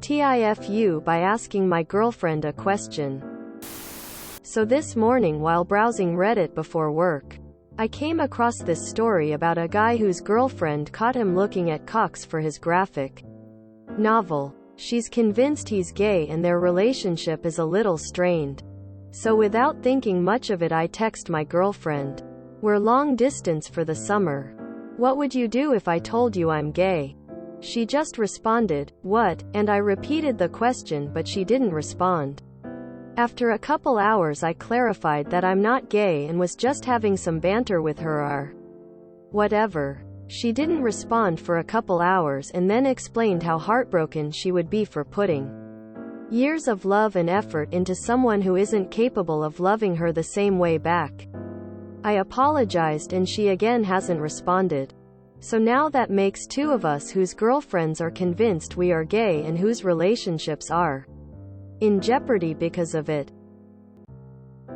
TIFU by asking my girlfriend a question. So this morning while browsing Reddit before work, I came across this story about a guy whose girlfriend caught him looking at cocks for his graphic novel. She's convinced he's gay and their relationship is a little strained. So without thinking much of it, I text my girlfriend. We're long distance for the summer. What would you do if I told you I'm gay? She just responded, "What?" and I repeated the question, but she didn't respond. After a couple hours I clarified that I'm not gay and was just having some banter with her or whatever. She didn't respond for a couple hours and then explained how heartbroken she would be for putting years of love and effort into someone who isn't capable of loving her the same way back. I apologized and she again hasn't responded. So now that makes two of us whose girlfriends are convinced we are gay and whose relationships are in jeopardy because of it.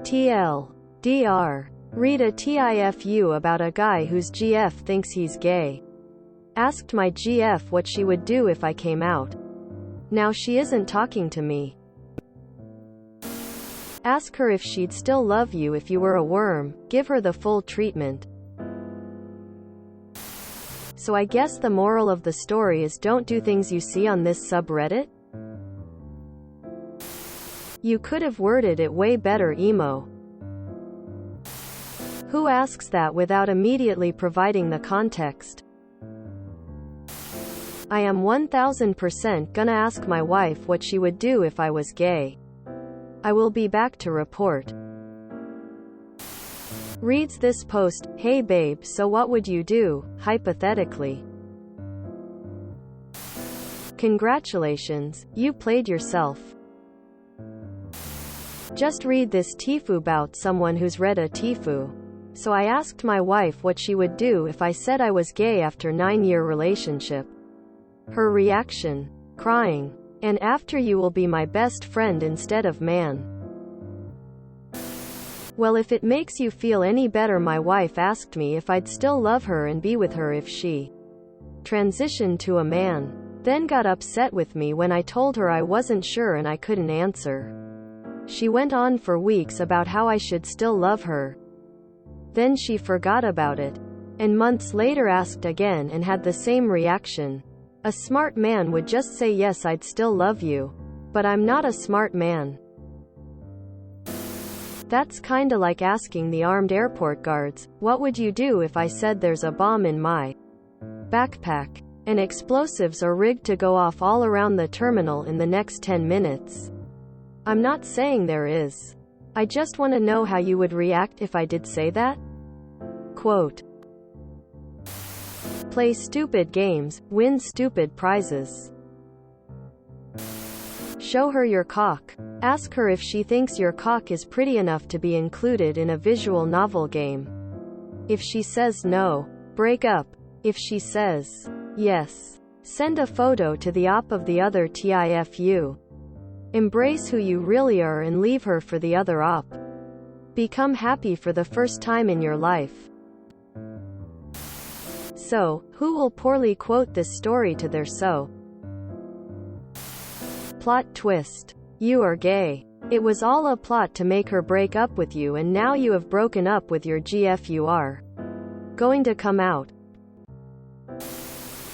TLDR. Read a TIFU about a guy whose GF thinks he's gay. Asked my GF what she would do if I came out. Now she isn't talking to me. Ask her if she'd still love you if you were a worm, give her the full treatment. So I guess the moral of the story is don't do things you see on this subreddit? You could have worded it way better, emo. Who asks that without immediately providing the context? I am 1000% gonna ask my wife what she would do if I was gay. I will be back to report. Reads this post. Hey babe, so what would you do, hypothetically? Congratulations, you played yourself. Just read this TIFU about someone who's read a TIFU. So I asked my wife what she would do if I said I was gay after 9-year relationship. Her reaction? Crying. And after you will be my best friend instead of man. Well, if it makes you feel any better, my wife asked me if I'd still love her and be with her if she transitioned to a man. Then got upset with me when I told her I wasn't sure and I couldn't answer. She went on for weeks about how I should still love her. Then she forgot about it. And months later asked again and had the same reaction. A smart man would just say yes, I'd still love you. But I'm not a smart man. That's kinda like asking the armed airport guards, what would you do if I said there's a bomb in my backpack, and explosives are rigged to go off all around the terminal in the next 10 minutes? I'm not saying there is. I just want to know how you would react if I did say that. Quote. Play stupid games, win stupid prizes. Show her your cock. Ask her if she thinks your cock is pretty enough to be included in a visual novel game. If she says no, break up. If she says yes, send a photo to the op of the other TIFU. Embrace who you really are and leave her for the other op. Become happy for the first time in your life. So, who will poorly quote this story to their so? Plot twist. You are gay. It was all a plot to make her break up with you, and now you have broken up with your GF. You are going to come out.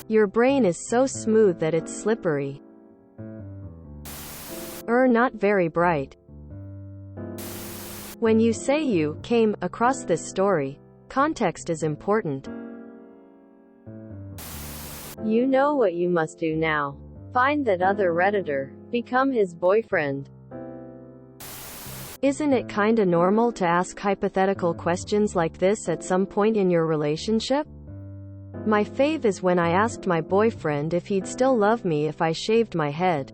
Your brain is so smooth that it's slippery. Not very bright. When you say you came across this story, context is important. You know what you must do now. Find that other Redditor. Become his boyfriend. Isn't it kinda normal to ask hypothetical questions like this at some point in your relationship? My fave is when I asked my boyfriend if he'd still love me if I shaved my head.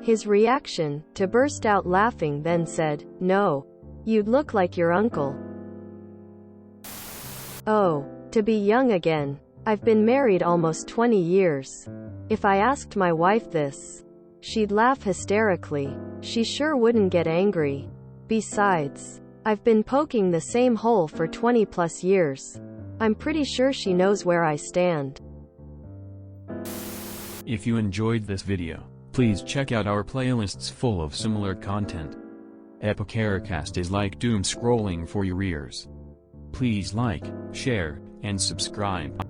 His reaction, to burst out laughing, then said, "No. You'd look like your uncle." Oh, to be young again. I've been married almost 20 years. If I asked my wife this, she'd laugh hysterically. She sure wouldn't get angry. Besides, I've been poking the same hole for 20 plus years. I'm pretty sure she knows where I stand. If you enjoyed this video, Please check out our playlists full of similar content. Epicaricast is like doom scrolling for your ears. Please like, share, and subscribe.